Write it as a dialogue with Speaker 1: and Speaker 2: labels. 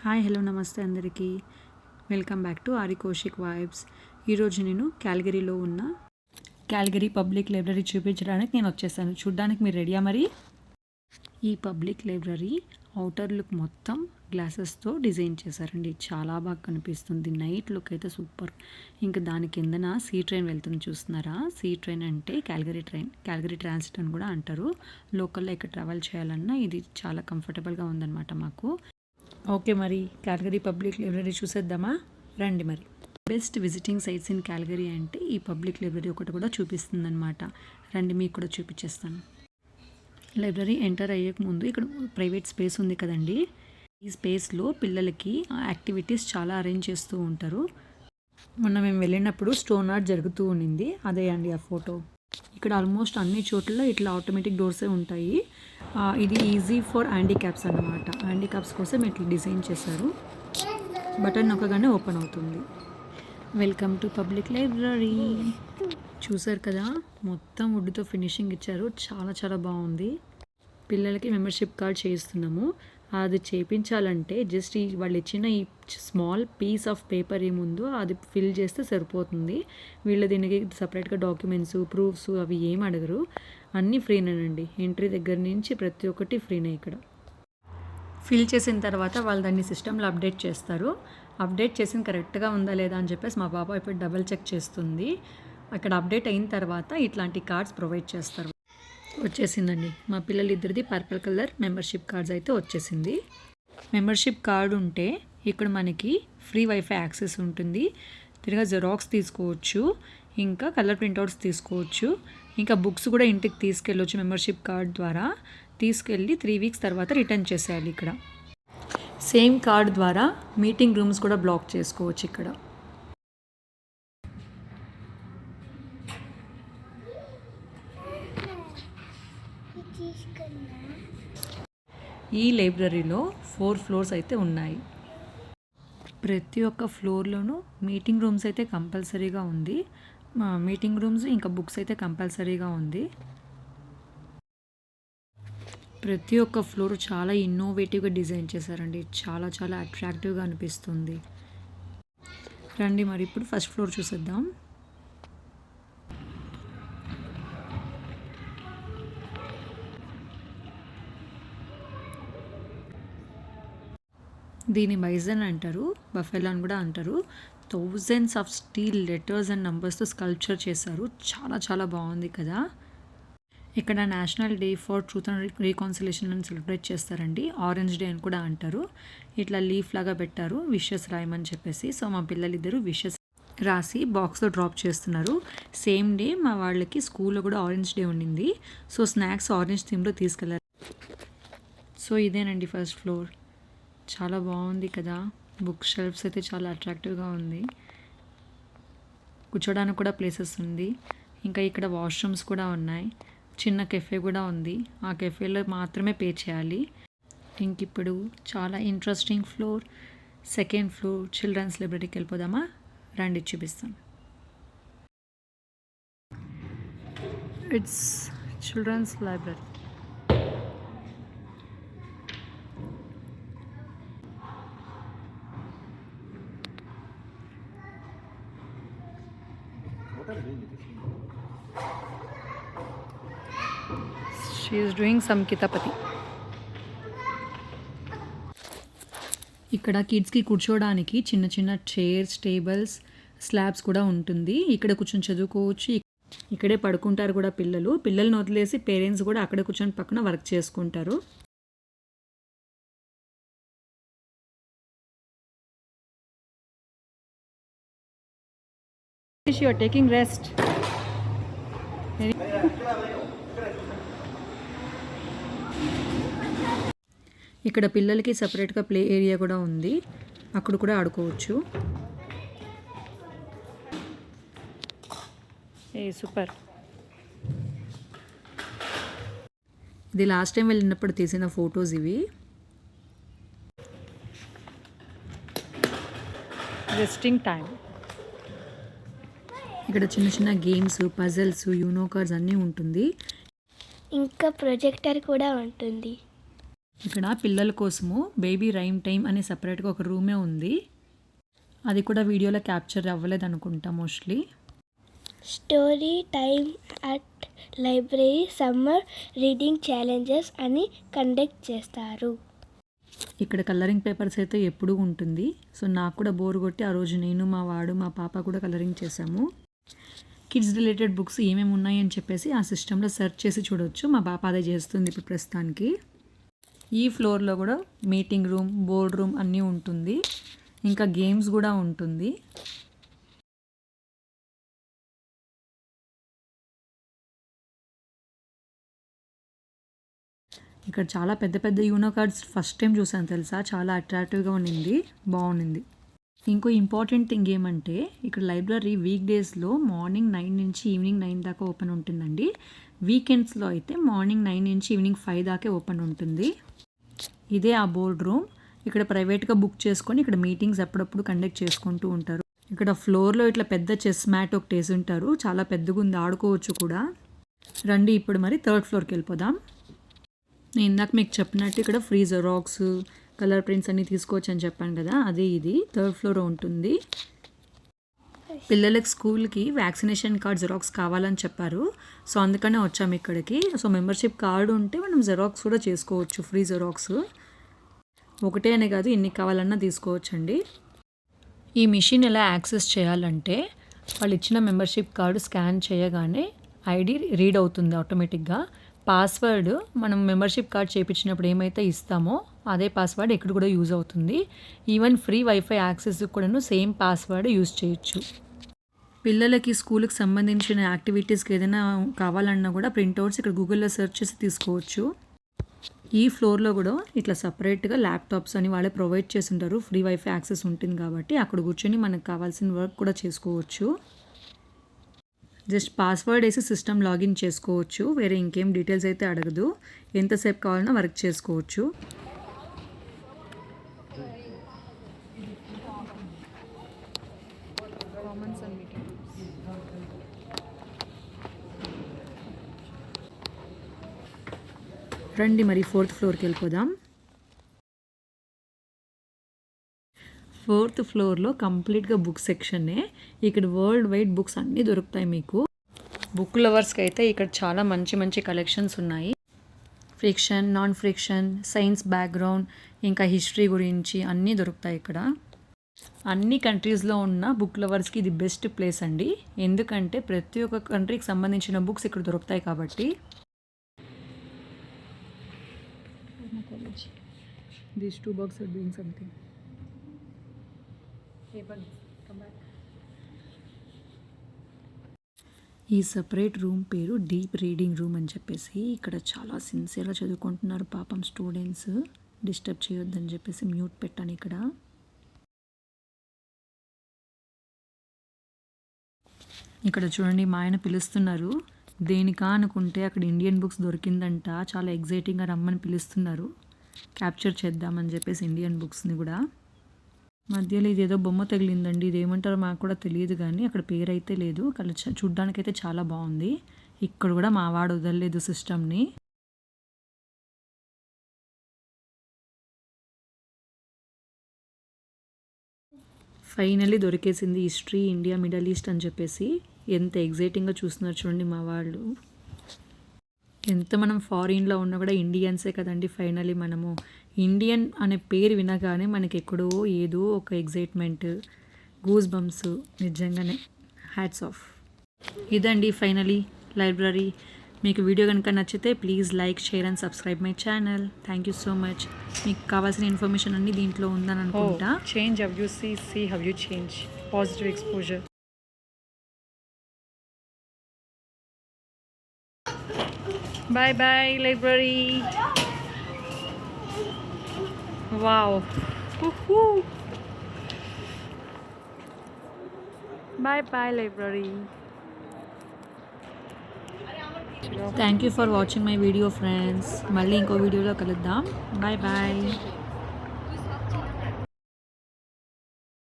Speaker 1: Hi hello నమస్తే అందరికీ. Welcome back to aari Kaushik vibes. ఈరోజు నేను క్యాల్గరీలో ఉన్న క్యాల్గరీ పబ్లిక్ లైబ్రరీ చూపించడానికి నేను వచ్చేసాను. చూడ్డానికి మీరు రెడీయా మరి? ఈ పబ్లిక్ లైబ్రరీ అవుటర్ లుక్ మొత్తం గ్లాసెస్తో డిజైన్ చేశారండి. చాలా బాగా కనిపిస్తుంది. నైట్ లుక్ అయితే సూపర్. ఇంకా దాని కిందన సీ ట్రైన్ వెళ్తుంది, చూస్తున్నారా? సీ ట్రైన్ అంటే క్యాల్గరీ ట్రైన్, క్యాల్గరీ ట్రాన్సిట్ అని కూడా అంటారు. లోకల్లో ఇక్కడ ట్రావెల్ చేయాలన్నా ఇది చాలా కంఫర్టబుల్గా ఉందన్నమాట మాకు. ఓకే, మరి క్యాల్గరీ పబ్లిక్ లైబ్రరీ చూసేద్దామా? రండి మరి. Best visiting sites in Calgary అంటే ఈ పబ్లిక్ లైబ్రరీ ఒకటి కూడా చూపిస్తుంది అనమాట. రండి, మీకు కూడా చూపించేస్తాను. లైబ్రరీ ఎంటర్ అయ్యే ముందు ఇక్కడ ప్రైవేట్ స్పేస్ ఉంది కదండి. ఈ స్పేస్లో పిల్లలకి యాక్టివిటీస్ చాలా అరేంజ్ చేస్తూ ఉంటారు. మొన్న మేము వెళ్ళినప్పుడు స్టోన్ ఆర్ట్ జరుగుతూ ఉండింది, అదే అండి ఆ ఫోటో. ఇక్కడ ఆల్మోస్ట్ అన్ని చోట్ల ఇట్లా ఆటోమేటిక్ డోర్సే ఉంటాయి. ఇది ఈజీ ఫర్ హ్యాండిక్యాప్స్ అన్నమాట. హ్యాండిక్యాప్స్ కోసం ఇట్లా డిజైన్ చేశారు. బటన్ నొక్కగానే ఓపెన్ అవుతుంది. Welcome to public library. చూసారు కదా, మొత్తం వుడ్తో ఫినిషింగ్ ఇచ్చారు. చాలా చాలా బాగుంది. పిల్లలకి మెంబర్షిప్ కార్డ్ చేయిస్తున్నాము. అది చేయించాలంటే జస్ట్ వాళ్ళు ఇచ్చిన ఈ స్మాల్ పీస్ ఆఫ్ పేపర్ ఏముందో అది ఫిల్ చేస్తే సరిపోతుంది. వీళ్ళ దీనికి సపరేట్గా డాక్యుమెంట్స్, ప్రూఫ్స్ అవి ఏం అడగరు. అన్నీ ఫ్రీనేనండి. ఎంట్రీ దగ్గర నుంచి ప్రతి ఒక్కటి ఫ్రీనే. ఇక్కడ ఫిల్ చేసిన తర్వాత వాళ్ళు దాన్ని సిస్టంలో అప్డేట్ చేస్తారు. అప్డేట్ చేసిన కరెక్ట్గా ఉందా లేదా అని చెప్పేసి మా బాబా ఇప్పుడు డబల్ చెక్ చేస్తుంది. అక్కడ అప్డేట్ అయిన తర్వాత ఇట్లాంటి కార్డ్స్ ప్రొవైడ్ చేస్తారు. వచ్చేసిందండి మా పిల్లలిద్దరిది పర్పుల్ కలర్ మెంబర్షిప్ కార్డ్స్ అయితే వచ్చేసింది. మెంబర్షిప్ కార్డు ఉంటే ఇక్కడ మనకి ఫ్రీ వైఫై యాక్సెస్ ఉంటుంది. తిరిగా జెరాక్స్ తీసుకోవచ్చు, ఇంకా కలర్ ప్రింట్అవుట్స్ తీసుకోవచ్చు, ఇంకా బుక్స్ కూడా ఇంటికి తీసుకెళ్ళొచ్చు. మెంబర్షిప్ కార్డ్ ద్వారా తీసుకెళ్ళి 3 వీక్స్ తర్వాత రిటర్న్ చేసేయాలి. ఇక్కడ సేమ్ కార్డ్ ద్వారా మీటింగ్ రూమ్స్ కూడా బ్లాక్ చేసుకోవచ్చు. ఇక్కడ ఈ లైబ్రరీలో 4 ఫ్లోర్స్ అయితే ఉన్నాయి. ప్రతి ఒక్క ఫ్లోర్లోనూ మీటింగ్ రూమ్స్ అయితే కంపల్సరీగా ఉంది. మీటింగ్ రూమ్స్ ఇంకా బుక్స్ అయితే కంపల్సరీగా ఉంది. ప్రతి ఒక్క ఫ్లోర్ చాలా ఇన్నోవేటివ్గా డిజైన్ చేశారండి. చాలా చాలా అట్రాక్టివ్గా అనిపిస్తుంది. రండి మరి ఇప్పుడు ఫస్ట్ ఫ్లోర్ చూసేద్దాం. దీని బైజన్ అంటారు, బఫెలో అని కూడా అంటారు. Thousands of steel letters and నంబర్స్తో స్కల్ప్చర్ చేశారు. చాలా చాలా బాగుంది కదా. ఇక్కడ national day for truth and reconciliation అని సెలబ్రేట్ చేస్తారండి. ఆరెంజ్ డే అని కూడా అంటారు. ఇట్లా లీఫ్ లాగా పెట్టారు విషెస్ రాయమని చెప్పేసి. సో మా పిల్లలిద్దరూ విషెస్ రాసి బాక్స్లో డ్రాప్ చేస్తున్నారు. సేమ్ డే మా వాళ్ళకి స్కూల్లో కూడా ఆరెంజ్ డే ఉండింది. సో స్నాక్స్ ఆరెంజ్ థీమ్లో తీసుకెళ్ళారు. సో ఇదేనండి ఫస్ట్ ఫ్లోర్. చాలా బాగుంది కదా. బుక్ షెల్ఫ్స్ అయితే చాలా అట్రాక్టివ్గా ఉంది. కూర్చోడానికి కూడా ప్లేసెస్ ఉంది. ఇంకా ఇక్కడ వాష్రూమ్స్ కూడా ఉన్నాయి. చిన్న కెఫే కూడా ఉంది. ఆ కెఫేలో మాత్రమే పే చేయాలి. ఇంక ఇప్పుడు చాలా interesting floor, second floor children's లైబ్రరీకి వెళ్ళిపోదామా? రండి చూపిస్తాను. It's children's library. She is doing some కితాపతి. ఇక్కడ కిడ్స్కి కూర్చోవడానికి చిన్న చిన్న చైర్స్, టేబుల్స్, స్లాబ్స్ కూడా ఉంటుంది. ఇక్కడ కూర్చొని చదువుకోవచ్చు. ఇక్కడే పడుకుంటారు కూడా పిల్లలు. పిల్లల్ని వదిలేసి పేరెంట్స్ కూడా అక్కడే కూర్చొని పక్కన వర్క్ చేసుకుంటారు. You are taking rest. ఇక్కడ పిల్లలకి సపరేట్గా ప్లే ఏరియా కూడా ఉంది. అక్కడ కూడా ఆడుకోవచ్చు. సూపర్. ఇది లాస్ట్ టైం వెళ్ళినప్పుడు తీసిన ఫొటోస్ ఇవి. Resting time. ఇక్కడ చిన్న చిన్న గేమ్స్, పజిల్స్, యూనో కార్డ్స్ అన్నీ ఉంటుంది.
Speaker 2: ఇంకా ప్రొజెక్టర్ కూడా ఉంటుంది.
Speaker 1: ఇక్కడ పిల్లల కోసము బేబీ రైమ్ టైమ్ అనే సపరేట్గా ఒక రూమే ఉంది. అది కూడా వీడియోలో క్యాప్చర్ అవ్వలేదు అనుకుంటా mostly.
Speaker 2: Story time at library summer reading challenges అని కండక్ట్ చేస్తారు.
Speaker 1: ఇక్కడ కలరింగ్ పేపర్స్ అయితే ఎప్పుడూ ఉంటుంది. సో నాకు కూడా బోర్ కొట్టి ఆ రోజు నేను, మా వాడు, మా పాప కూడా కలరింగ్ చేసాము. కిడ్స్ రిలేటెడ్ బుక్స్ ఏమేమి ఉన్నాయి అని చెప్పేసి ఆ సిస్టంలో సెర్చ్ చేసి చూడవచ్చు. మా పాప అదే చేస్తుంది ఇప్పుడు ప్రస్తుతానికి. ఈ ఫ్లోర్లో కూడా మీటింగ్ రూమ్, బోర్డ్ రూమ్ అన్నీ ఉంటుంది. ఇంకా గేమ్స్ కూడా ఉంటుంది. ఇక్కడ చాలా పెద్ద పెద్ద యూనో కార్డ్స్ ఫస్ట్ టైం చూసాను తెలుసా. చాలా అట్రాక్టివ్గా ఉండింది, బాగుండింది. ఇంకో ఇంపార్టెంట్ థింగ్ ఏమంటే ఇక్కడ లైబ్రరీ వీక్ డేస్లో మార్నింగ్ 9 నుంచి ఈవినింగ్ 9 దాకా ఓపెన్ ఉంటుందండి. వీకెండ్స్లో అయితే మార్నింగ్ 9 నుంచి ఈవినింగ్ 5 దాకే ఓపెన్ ఉంటుంది. ఇదే ఆ బోర్డ్ రూమ్. ఇక్కడ ప్రైవేట్గా బుక్ చేసుకొని ఇక్కడ మీటింగ్స్ అప్పుడప్పుడు కండక్ట్ చేసుకుంటూ ఉంటారు. ఇక్కడ ఫ్లోర్లో ఇట్లా పెద్ద చెస్ మ్యాట్ ఒకటి వేసి ఉంటారు. చాలా పెద్దగా ఉంది, ఆడుకోవచ్చు కూడా. రండి ఇప్పుడు మరి 3rd ఫ్లోర్కి వెళ్ళిపోదాం. నేను ఇందాక మీకు చెప్పినట్టు ఇక్కడ ఫ్రీ జెరాక్స్, కలర్ ప్రింట్స్ అన్నీ తీసుకోవచ్చు అని చెప్పాను కదా, అదే ఇది 3rd ఫ్లోర్ ఉంటుంది. పిల్లలకి స్కూల్కి వ్యాక్సినేషన్ కార్డ్ జెరాక్స్ కావాలని చెప్పారు. సో అందుకనే వచ్చాము ఇక్కడికి. సో మెంబర్షిప్ కార్డు ఉంటే మనం జెరాక్స్ కూడా చేసుకోవచ్చు, ఫ్రీ జెరాక్స్. ఒకటే అనే కాదు, ఎన్ని కావాలన్నా తీసుకోవచ్చండి. ఈ మిషన్ ఎలా యాక్సెస్ చేయాలంటే వాళ్ళు ఇచ్చిన మెంబర్షిప్ కార్డు స్కాన్ చేయగానే ఐడి రీడ్ అవుతుంది ఆటోమేటిక్గా. పాస్వర్డ్ మనం మెంబర్షిప్ కార్డ్ చేయించినప్పుడు ఏమైతే ఇస్తామో అదే పాస్వర్డ్ ఇక్కడ కూడా యూజ్ అవుతుంది. ఈవెన్ ఫ్రీ వైఫై యాక్సెస్ కూడాను సేమ్ పాస్వర్డ్ యూజ్ చేయొచ్చు. పిల్లలకి స్కూల్కి సంబంధించిన యాక్టివిటీస్కి ఏదైనా కావాలన్నా కూడా ప్రింట్అవుట్స్ ఇక్కడ గూగుల్లో సెర్చ్ చేసి తీసుకోవచ్చు. ఈ ఫ్లోర్లో కూడా ఇట్లా సపరేట్గా ల్యాప్టాప్స్ అని వాళ్ళే ప్రొవైడ్ చేసి ఉంటారు. ఫ్రీ వైఫై యాక్సెస్ ఉంటుంది కాబట్టి అక్కడ కూర్చొని మనకు కావాల్సిన వర్క్ కూడా చేసుకోవచ్చు. జస్ట్ పాస్వర్డ్ వేసి సిస్టమ్ లాగిన్ చేసుకోవచ్చు. వేరే ఇంకేం డీటెయిల్స్ అయితే అడగదు. ఎంతసేపు కావాలన్నా వర్క్ చేసుకోవచ్చు. రండి మరి 4th ఫ్లోర్కి వెళ్ళిపోదాం. 4th ఫ్లోర్లో కంప్లీట్గా బుక్ సెక్షనే. ఇక్కడ వరల్డ్ వైడ్ బుక్స్ అన్నీ దొరుకుతాయి మీకు. బుక్ లవర్స్కి అయితే ఇక్కడ చాలా మంచి మంచి కలెక్షన్స్ ఉన్నాయి. Friction, non friction, science background, ఇంకా హిస్టరీ గురించి అన్నీ దొరుకుతాయి ఇక్కడ. అన్ని కంట్రీస్లో ఉన్న బుక్ లవర్స్కి ఇది బెస్ట్ ప్లేస్ అండి. ఎందుకంటే ప్రతి ఒక్క కంట్రీకి సంబంధించిన బుక్స్ ఇక్కడ దొరుకుతాయి కాబట్టి. These 2 bugs are doing something. Hey, bug, come back. ఈ సపరేట్ రూమ్ పేరు డీప్ రీడింగ్ రూమ్ అని చెప్పేసి. ఇక్కడ చాలా సిన్సియర్గా చదువుకుంటున్నారు పాపం స్టూడెంట్స్. డిస్టర్బ్ చేయొద్దని చెప్పేసి మ్యూట్ పెట్టాను ఇక్కడ. ఇక్కడ చూడండి, మా ఆయన పిలుస్తున్నారు. దేనికా అనుకుంటే అక్కడ ఇండియన్ బుక్స్ దొరికిందంట. చాలా ఎగ్జైటింగ్గా రమ్మని పిలుస్తున్నారు. క్యాప్చర్ చేద్దామని చెప్పేసి ఇండియన్ బుక్స్ని కూడా. మధ్యలో ఇదేదో బొమ్మ తగిలిందండి. ఇదేమంటారో మాకు కూడా తెలియదు, కానీ అక్కడ పేరు అయితే లేదు. చూడ్డానికైతే చాలా బాగుంది. ఇక్కడ కూడా మా వాడు వదలలేదు సిస్టమ్ని. ఫైనల్లీ దొరికేసింది హిస్టరీ, ఇండియా, మిడిల్ ఈస్ట్ అని చెప్పేసి. ఎంత ఎగ్జైటింగ్గా చూస్తున్నారు చూడండి మా వాళ్ళు. ఎంత మనం ఫారిన్లో ఉన్నా కూడా ఇండియన్సే కదండి. ఫైనల్లీ మనము ఇండియన్ అనే పేరు వినగానే మనకి ఎక్కడో ఏదో ఒక ఎగ్జైట్మెంట్, గూస్ బంప్స్. నిజంగానే హ్యాట్స్ ఆఫ్. ఇదండి ఫైనలీ లైబ్రరీ. మీకు వీడియో కనుక నచ్చితే please like, share and subscribe my channel. Thank you so much. మీకు కావాల్సిన ఇన్ఫర్మేషన్ అన్నీ దీంట్లో ఉందని అనుకుంటా. Change how you see how you change. Positive exposure. Bye bye library. Wow. Woohoo. Bye bye library. Thank you for watching my video friends. మళ్ళీ ఇంకో వీడియోలో కలుద్దాం. Bye bye.